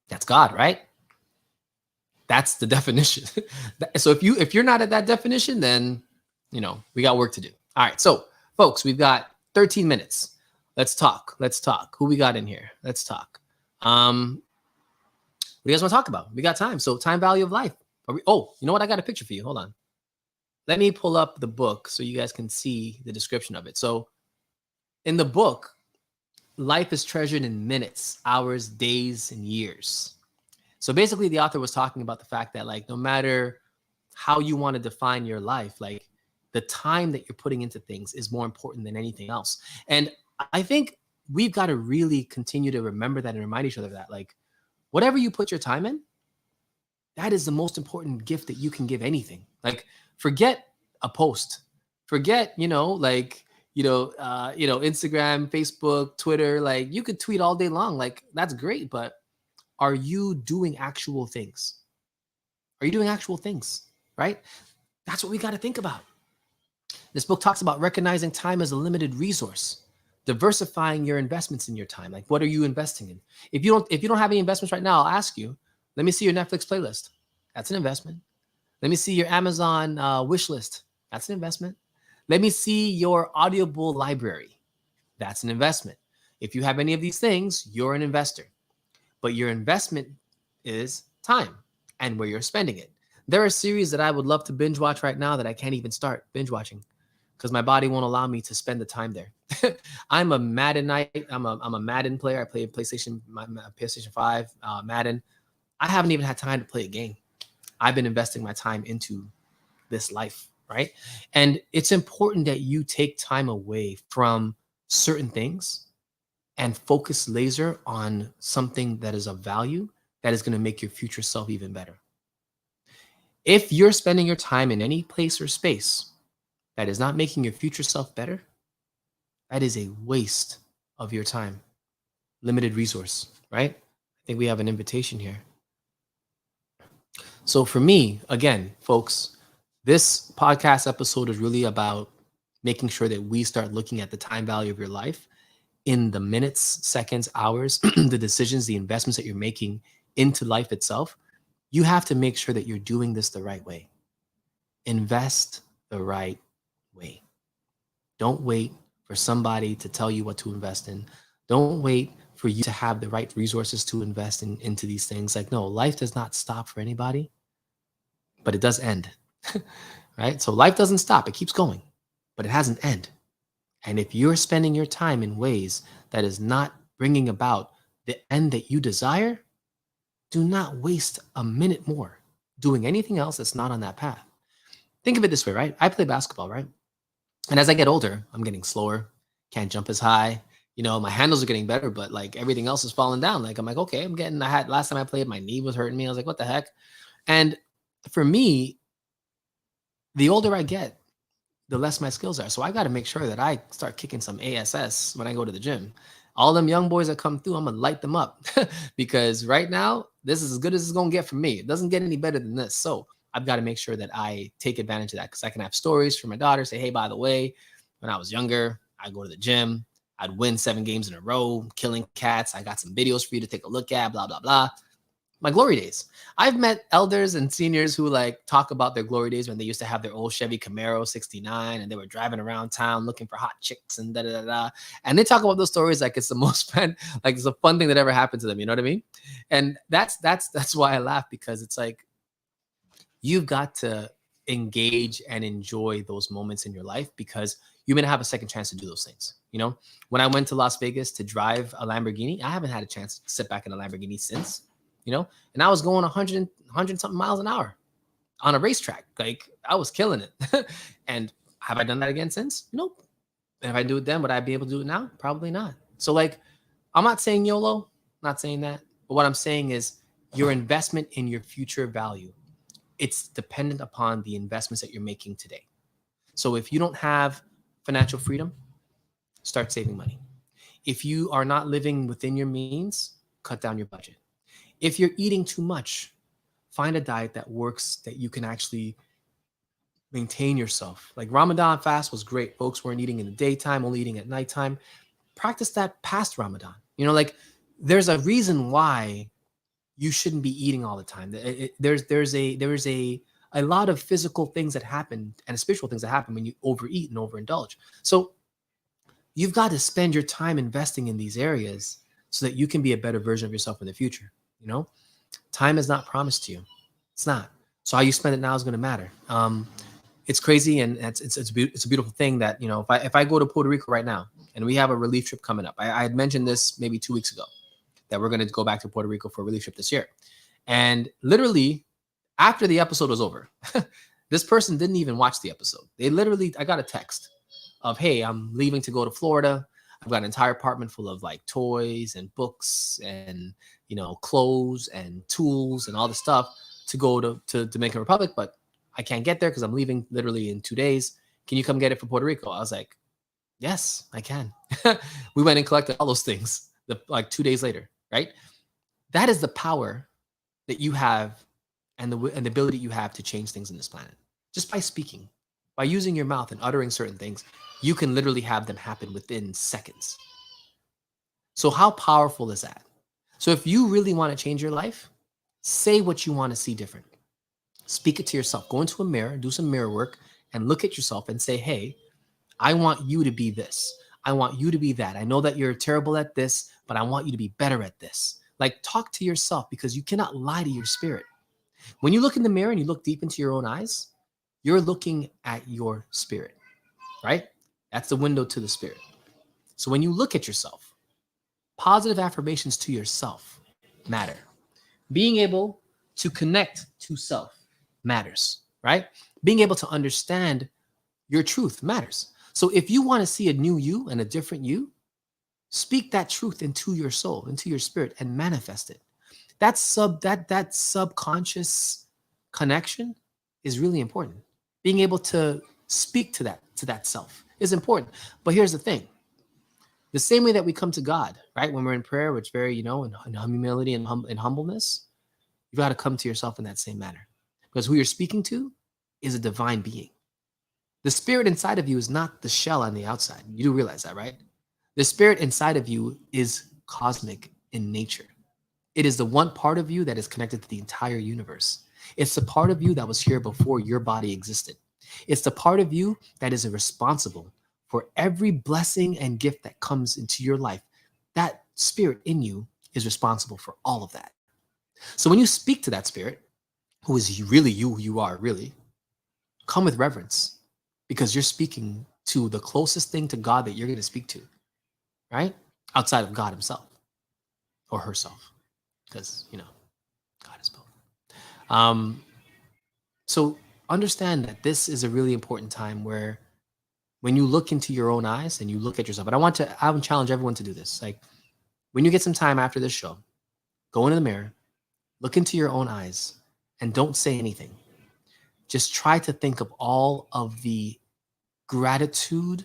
that's God, right? That's the definition. So if you're not at that definition, then, you know, we got work to do. All right. So, folks, we've got 13 minutes. Let's talk. Who we got in here? Let's talk. What do you guys want to talk about? We got time. So, time value of life. Oh, you know what? I got a picture for you. Hold on. Let me pull up the book so you guys can see the description of it. So, in the book, life is treasured in minutes, hours, days, and years. So basically, the author was talking about the fact that, like, no matter how you want to define your life, like, the time that you're putting into things is more important than anything else. And I think we've got to really continue to remember that and remind each other that, like, whatever you put your time in, that is the most important gift that you can give anything. Like, forget a post, forget, Instagram, Facebook, Twitter. Like, you could tweet all day long. Like, that's great, but are you doing actual things? Are you doing actual things, right? That's what we got to think about. This book talks about recognizing time as a limited resource. Diversifying your investments in your time. Like, what are you investing in? If you don't have any investments right now, I'll ask you, let me see your Netflix playlist. That's an investment. Let me see your Amazon wish list. That's an investment. Let me see your Audible library. That's an investment. If you have any of these things, you're an investor. But your investment is time and where you're spending it. There are series that I would love to binge watch right now that I can't even start binge watching because my body won't allow me to spend the time there. I'm a Maddenite. I'm a Madden player. I play PlayStation, my PlayStation 5, Madden. I haven't even had time to play a game. I've been investing my time into this life, right? And it's important that you take time away from certain things and focus laser on something that is of value that is going to make your future self even better. If you're spending your time in any place or space that is not making your future self better, that is a waste of your time. Limited resource, right? I think we have an invitation here. So for me, again, folks, this podcast episode is really about making sure that we start looking at the time value of your life in the minutes, seconds, hours, the decisions, the investments that you're making into life itself. You have to make sure that you're doing this the right way. Invest the right way. Don't wait for somebody to tell you what to invest in. Don't wait for you to have the right resources to invest into these things. Like, no, life does not stop for anybody, but it does end, right? So life doesn't stop. It keeps going, but it has an end. And if you're spending your time in ways that is not bringing about the end that you desire, do not waste a minute more doing anything else that's not on that path. Think of it this way, right? I play basketball, right? And as I get older, I'm getting slower, can't jump as high. My handles are getting better, but like everything else is falling down. Like, I'm like, okay, last time I played, my knee was hurting me. I was like, what the heck? And for me, the older I get, the less my skills are. So I got to make sure that I start kicking some ASS when I go to the gym. All them young boys that come through, I'm going to light them up because right now, this is as good as it's going to get from me. It doesn't get any better than this. So I've got to make sure that I take advantage of that because I can have stories for my daughter. Say, hey, by the way, when I was younger, I'd go to the gym. I'd win 7 games in a row, killing cats. I got some videos for you to take a look at, blah, blah, blah. My glory days. I've met elders and seniors who like talk about their glory days when they used to have their old Chevy Camaro 69 and they were driving around town looking for hot chicks and da da da da. And they talk about those stories like it's the most fun, like it's a fun thing that ever happened to them. You know what I mean? And that's why I laugh because it's like you've got to engage and enjoy those moments in your life because you may not have a second chance to do those things. When I went to Las Vegas to drive a Lamborghini, I haven't had a chance to sit back in a Lamborghini since. And I was going 100 something miles an hour on a racetrack. Like I was killing it. And have I done that again since? Nope. And if I do it then, would I be able to do it now? Probably not. So like, I'm not saying YOLO, not saying that. But what I'm saying is your investment in your future value, it's dependent upon the investments that you're making today. So if you don't have financial freedom, start saving money. If you are not living within your means, cut down your budget. If you're eating too much, find a diet that works, that you can actually maintain yourself. Like Ramadan fast was great. Folks weren't eating in the daytime, only eating at nighttime. Practice that past Ramadan. Like there's a reason why you shouldn't be eating all the time. There's a lot of physical things that happen and spiritual things that happen when you overeat and overindulge. So you've got to spend your time investing in these areas so that you can be a better version of yourself in the future. Time is not promised to you. It's not. So how you spend it now is going to matter. It's crazy, and it's a beautiful thing that if I go to Puerto Rico right now, and we have a relief trip coming up. I had mentioned this maybe 2 weeks ago that we're going to go back to Puerto Rico for a relief trip this year, and literally after the episode was over, this person didn't even watch the episode. I got a text of, hey, I'm leaving to go to Florida. I've got an entire apartment full of like toys and books and clothes and tools and all the stuff to go to Dominican Republic, but I can't get there because I'm leaving literally in 2 days. Can you come get it for Puerto Rico? I was like, yes, I can. We went and collected all those things like 2 days later, right? That is the power that you have and the ability you have to change things in this planet just by speaking, By using your mouth and uttering certain things, you can literally have them happen within seconds. So how powerful is that? So if you really want to change your life, say what you want to see different. Speak it to yourself. Go into a mirror, do some mirror work, and look at yourself and say, hey, I want you to be this. I want you to be that. I know that you're terrible at this, but I want you to be better at this. Like, talk to yourself, because you cannot lie to your spirit. When you look in the mirror and you look deep into your own eyes, you're looking at your spirit, right? That's the window to the spirit. So when you look at yourself, positive affirmations to yourself matter. Being able to connect to self matters, right? Being able to understand your truth matters. So if you want to see a new you and a different you, speak that truth into your soul, into your spirit, and manifest it. That subconscious connection is really important. Being able to speak to that self is important. But here's the thing. The same way that we come to God, right? When we're in prayer, which very, in humility and humbleness, you've got to come to yourself in that same manner. Because who you're speaking to is a divine being. The spirit inside of you is not the shell on the outside. You do realize that, right? The spirit inside of you is cosmic in nature. It is the one part of you that is connected to the entire universe. It's the part of you that was here before your body existed. It's the part of you that is responsible for every blessing and gift that comes into your life. That spirit in you is responsible for all of that. So when you speak to that spirit, who is really you, who you are really, come with reverence, because you're speaking to the closest thing to God that you're going to speak to, right? Outside of God himself or herself, because, God is both. So understand that this is a really important time where when you look into your own eyes and you look at yourself, and I would challenge everyone to do this. Like, when you get some time after this show, go into the mirror, look into your own eyes, and don't say anything. Just try to think of all of the gratitude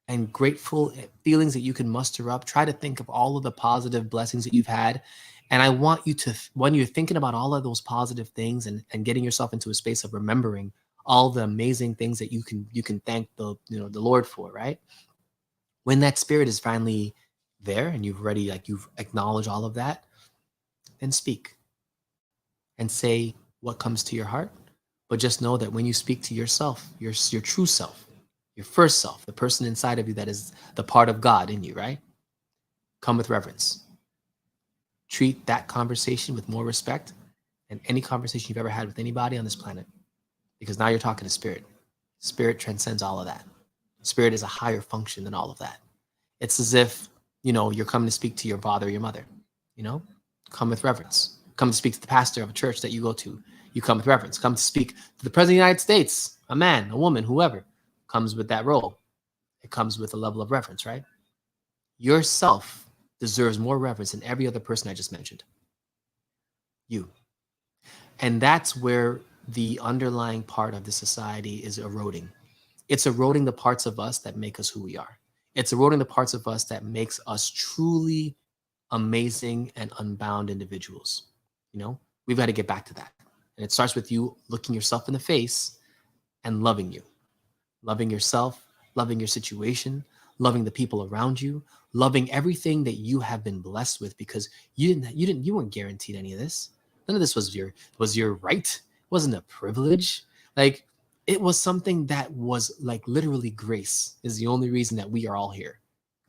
and grateful feelings that you can muster up. Try to think of all of the positive blessings that you've had. And I want you to, when you're thinking about all of those positive things and getting yourself into a space of remembering all the amazing things that you can thank the Lord for, right? When that spirit is finally there and you've acknowledged all of that, then speak and say what comes to your heart. But just know that when you speak to yourself, your true self, your first self, the person inside of you that is the part of God in you, right? Come with reverence. Treat that conversation with more respect than any conversation you've ever had with anybody on this planet. Because now you're talking to spirit. Spirit transcends all of that. Spirit is a higher function than all of that. It's as if, you're coming to speak to your father or your mother, come with reverence. Come to speak to the pastor of a church that you go to. You come with reverence. Come to speak to the president of the United States, a man, a woman, whoever comes with that role. It comes with a level of reverence, right? Yourself deserves more reverence than every other person I just mentioned. You. And that's where the underlying part of the society is eroding. It's eroding the parts of us that make us who we are. It's eroding the parts of us that makes us truly amazing and unbound individuals. We've got to get back to that. And it starts with you looking yourself in the face and loving you. Loving yourself, loving your situation, loving the people around you, loving everything that you have been blessed with, because you weren't guaranteed any of this. None of this was your right. It wasn't a privilege. Like, it was something that was like literally grace is the only reason that we are all here.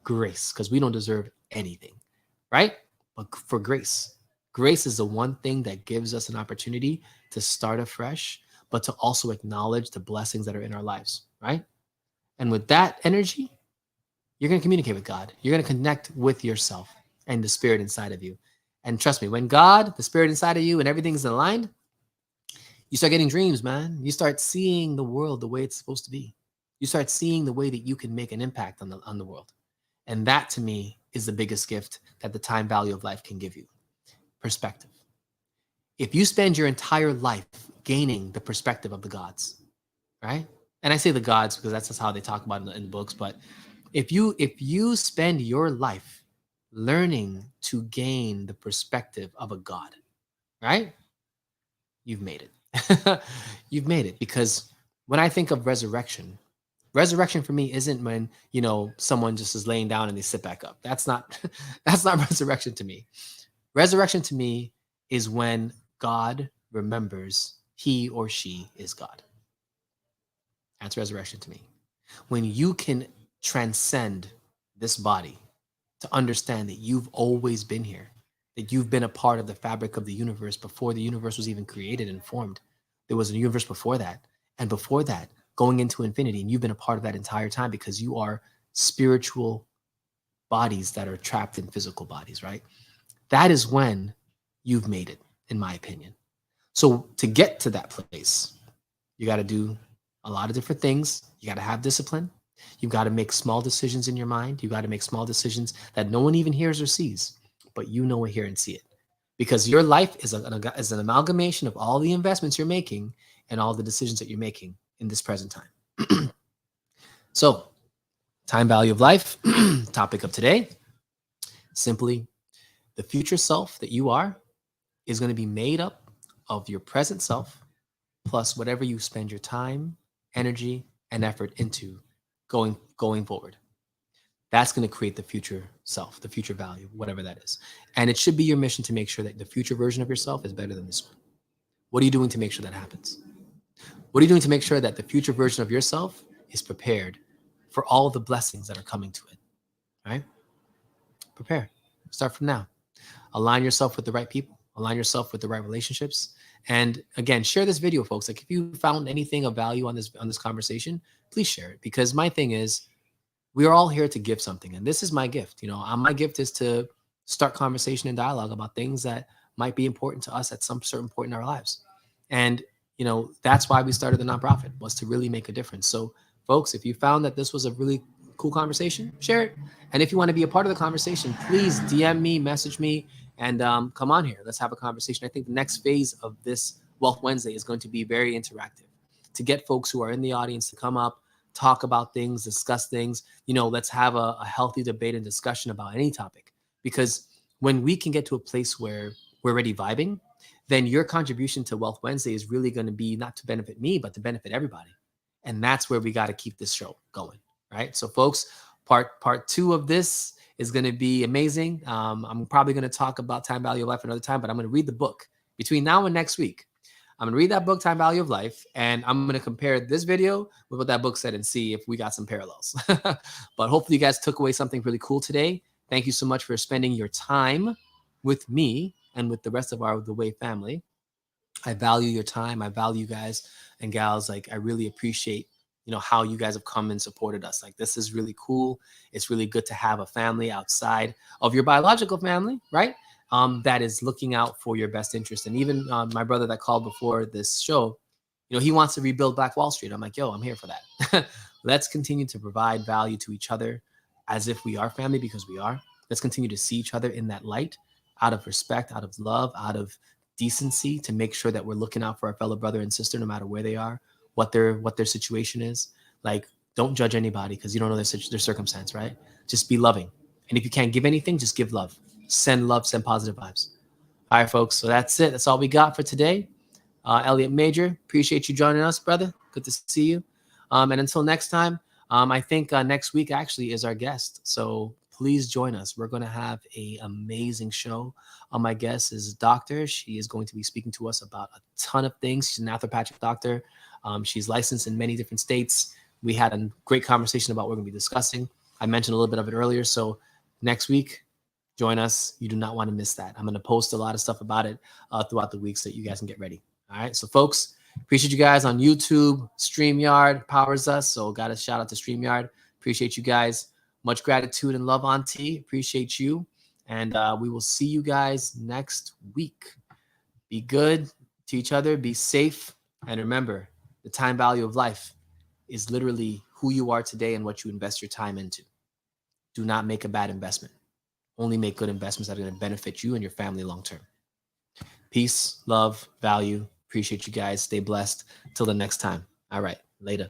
Grace, because we don't deserve anything, right? But for grace is the one thing that gives us an opportunity to start afresh, but to also acknowledge the blessings that are in our lives, right? And with that energy, you're going to communicate with God. You're going to connect with yourself and the spirit inside of you. And trust me, when God, the spirit inside of you, and everything's aligned, you start getting dreams, man. You start seeing the world the way it's supposed to be. You start seeing the way that you can make an impact on the world. And that, to me, is the biggest gift that the time value of life can give you. Perspective. If you spend your entire life gaining the perspective of the gods, right? And I say the gods because that's just how they talk about it in the books. But if you spend your life learning to gain the perspective of a god, right? You've made it. You've made it, because when I think of resurrection, resurrection for me isn't when, someone just is laying down and they sit back up. That's not that's not resurrection to me. Resurrection to me is when God remembers he or she is God. That's resurrection to me. When you can transcend this body to understand that you've always been here, that you've been a part of the fabric of the universe before the universe was even created and formed. There was a universe before that. And before that, going into infinity, and you've been a part of that entire time because you are spiritual bodies that are trapped in physical bodies, right? That is when you've made it, in my opinion. So to get to that place, you got to do a lot of different things. You got to have discipline. You've got to make small decisions in your mind. You got to make small decisions that no one even hears or sees, but you know it, hear, and see it. Because your life is an amalgamation of all the investments you're making and all the decisions that you're making in this present time. So, time value of life, topic of today, simply the future self that you are is going to be made up of your present self plus whatever you spend your time, energy, and effort into going forward. That's going to create the future self, the future value, whatever that is. And it should be your mission to make sure that the future version of yourself is better than this one. What are you doing to make sure that happens? What are you doing to make sure that the future version of yourself is prepared for all the blessings that are coming to it? Right? Prepare. Start from now. Align yourself with the right people. Align yourself with the right relationships. And again, share this video, folks. Like if you found anything of value on this conversation, please share it. Because my thing is, we are all here to give something. And this is my gift. My gift is to start conversation and dialogue about things that might be important to us at some certain point in our lives. And, that's why we started the nonprofit, was to really make a difference. So folks, if you found that this was a really cool conversation, share it. And if you want to be a part of the conversation, please DM me, message me, and come on here. Let's have a conversation. I think the next phase of this Wealth Wednesday is going to be very interactive, to get folks who are in the audience to come up, talk about things, discuss things. Let's have a healthy debate and discussion about any topic. Because when we can get to a place where we're already vibing, then your contribution to Wealth Wednesday is really going to be not to benefit me, but to benefit everybody. And that's where we got to keep this show going, right? So folks, part 2 of this is going to be amazing. I'm probably going to talk about time value of life another time, but I'm going to read the book between now and next week. I'm going to read that book, Time Value of Life, and I'm going to compare this video with what that book said and see if we got some parallels. But hopefully you guys took away something really cool today. Thank you so much for spending your time with me and with the rest of the Way family. I value your time. I value you guys and gals. Like, I really appreciate, how you guys have come and supported us. Like, this is really cool. It's really good to have a family outside of your biological family, right? That is looking out for your best interest. And even my brother that called before this show, he wants to rebuild Black Wall Street. I'm like, yo, I'm here for that. Let's continue to provide value to each other as if we are family, because we are. Let's continue to see each other in that light, out of respect, out of love, out of decency, to make sure that we're looking out for our fellow brother and sister, no matter where they are, what their situation is. Like, don't judge anybody because you don't know their circumstance, right? Just be loving. And if you can't give anything, just give love. Send love, send positive vibes. All right, folks. So that's it. That's all we got for today. Elliot Major, appreciate you joining us, brother. Good to see you. And until next time, I think next week actually is our guest. So please join us. We're going to have an amazing show. My guest is Doctor. She is going to be speaking to us about a ton of things. She's a naturopathic doctor. She's licensed in many different states. We had a great conversation about what we're going to be discussing. I mentioned a little bit of it earlier. So next week, join us. You do not want to miss that. I'm going to post a lot of stuff about it throughout the week so that you guys can get ready. All right. So folks, appreciate you guys on YouTube. StreamYard powers us. So got a shout out to StreamYard. Appreciate you guys. Much gratitude and love, Auntie. Appreciate you. And we will see you guys next week. Be good to each other. Be safe. And remember, the time value of life is literally who you are today and what you invest your time into. Do not make a bad investment. Only make good investments that are going to benefit you and your family long term. Peace, love, value. Appreciate you guys. Stay blessed. Till the next time. All right. Later.